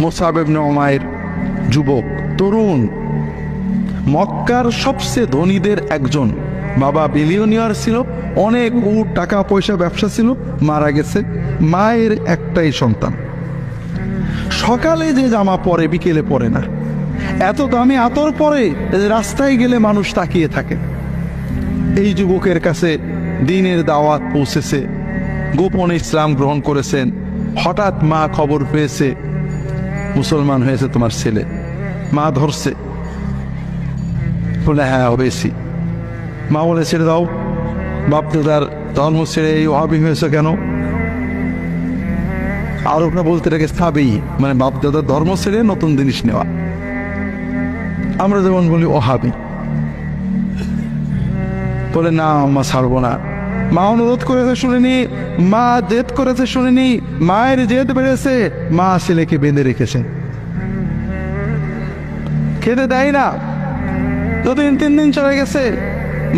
মুসাব ইবনে উমাইর যুবক, তরুণ, মক্কার সবচেয়ে ধনীদের একজন, বাবা বিলিয়নিয়ার ছিল, অনেক টাকা পয়সা ব্যবসা ছিল, মারা গেছে, মায়ের একটাই সন্তান। সকালে যে জামা পরে বিকেলে পরে না, এত দামি আতর পরে রাস্তায় গেলে মানুষ তাকিয়ে থাকে। এই যুবকের কাছে দ্বীনের দাওয়াত পৌঁছেছে, গোপনে ইসলাম গ্রহণ করেছেন। হঠাৎ মা খবর পেয়েছে মুসলমান হয়েছে তোমার ছেলে। মা ধরছে, বলে হ্যাঁ হয়েছি। মা বলে ছেড়ে দাও, বাপ দাদার ধর্ম ছেড়ে এই ওহাবি হয়েছে কেন? আরবরা বলতে রেখে স্থাবেই, মানে বাপ দাদার ধর্ম ছেড়ে নতুন জিনিস নেওয়া। আমরা যেমন বলি ওহাবি। বলে না মা ছাড়বো না। মা অনুরোধ করেছে শুনিনি, মা জেদ করেছে শুনিনি, মায়ের জেদ বেড়েছে, মা ছেলেকে বেঁধে রেখেছে, খেতে দেয় না। 2-3 দিন চলে গেছে,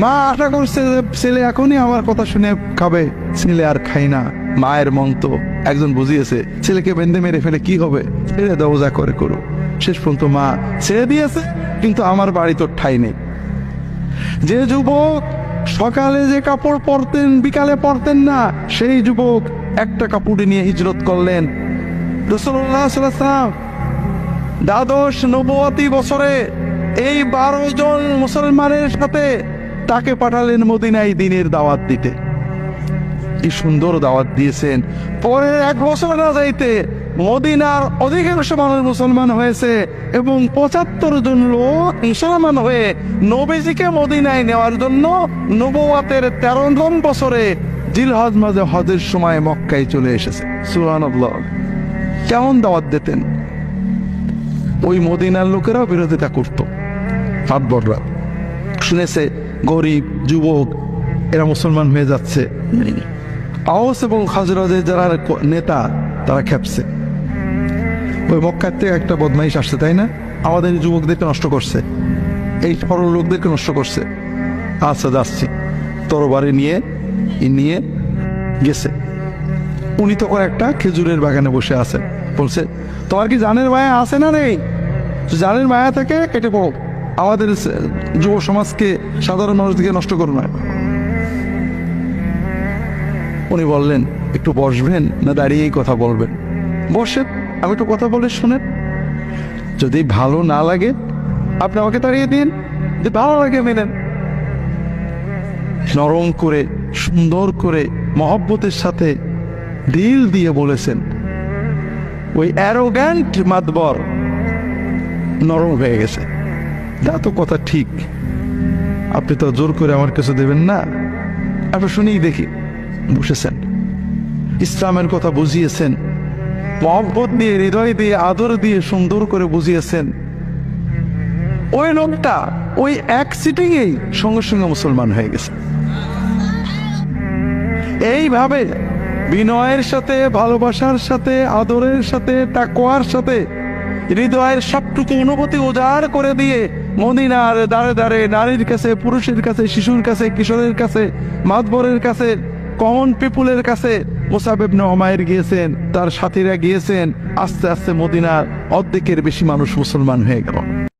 মা আশা করছে ছেলে এখনই আমার কথা শুনে খাবে, ছেলে আর খাই না। মায়ের মন তো একজন বুঝিয়েছে, ছেলেকে বেঁধে মেরে ফেলে কি হবে, ছেড়ে দাও যা করে করো। শেষ পর্যন্ত মা ছেড়ে দিয়েছে, কিন্তু আমার বাড়ি তো ঠাই নেই। যে যুবক সকালে যে কাপড় পরতেন বিকালে পরতেন না, সেই যুবক একটা কাপড় নিয়ে হিজরত করলেন। রাসূলুল্লাহ সাল্লাল্লাহু আলাইহি ওয়াসাল্লাম দ্বাদশ নবুয়তি বছরে এই 12 জন মুসলমানের সাথে তাকে পাঠালেন মদিনায় দ্বীনের দাওয়াত দিতে। কি সুন্দর দাওয়াত দিয়েছেন। পরে 1 বছর না যাইতে মদিনার অধিকাংশ মানুষ মুসলমান হয়েছে এবং 75 জন লোক মুসলমান হয়ে নবীজিকে মদিনায় নেওয়ার জন্য নবুয়তের 13 বছরে জিলহজ মাসে হজের সময় মক্কায় চলে এসেছে। সুবহানাল্লাহ। কেমন দাওয়াত দিতেন! ওই মদিনার লোকেরাও বিরোধিতা করত। ফাটবররা শুনেছে গরিব যুবক এরা মুসলমান হয়ে যাচ্ছে। আওস এবং খাজরাজের যারা নেতা তারা খেপছে, ওই মক্কার থেকে একটা বদমাইশ আসছে, তাই না, আমাদের যুবকদেরকে নষ্ট করছে, এই সরল লোকদেরকে নষ্ট করছে। আচ্ছা যাচ্ছি, তরবারি নিয়ে গেছে। উনি তখন একটা খেজুরের বাগানে বসে আছেন। বলছে তোমার কি জানের মায়া আছে না নেই? জানের মায়া থেকে কেটে পড়ো, আমাদের যুব সমাজকে সাধারণ মানুষকে নষ্ট করো না। উনি বললেন একটু বসবেন না দাঁড়িয়েই কথা বলবেন? বসেন, আমি একটু কথা বলে শুনেন, যদি ভালো না লাগে আপনি আমাকে তাড়িয়ে দিন, যদি ভালো লাগে মেনেন। নরম করে সুন্দর করে মহব্বতের সাথে দিল দিয়ে বলেছেন। ওই অ্যারোগ্যান্ট মাতবর নরম হয়ে গেছে। তা তো কথা ঠিক, আপনি তো জোর করে আমার কিছু দেবেন না, আপনি শুনেই দেখি। বসেছেন, ইসলামের কথা বুঝিয়েছেন, মহব্বত দিয়ে হৃদয় দিয়ে আদর দিয়ে সুন্দর করে বুঝিয়েছেন। ওই লোকটা ওই এক সিটিংয়েই সঙ্গে সঙ্গে মুসলমান হয়ে গেছে। এইভাবে বিনয়ের সাথে, ভালোবাসার সাথে, আদরের সাথে, তাকওয়ার সাথে হৃদয়ের সবটুকু অনুভূতি উজাড় করে দিয়ে মদিনার দাঁড়ে দাঁড়ে নারীর কাছে, পুরুষের কাছে, শিশুর কাছে, কিশোরের কাছে, মাতবরের কাছে, কমন পিপুলের কাছে মুসাব ইবনে উমাইর গিয়েছেন, তার সাথীরা গিয়েছেন। আস্তে আস্তে মদিনার অর্ধেকের বেশি মানুষ মুসলমান হয়ে গেল।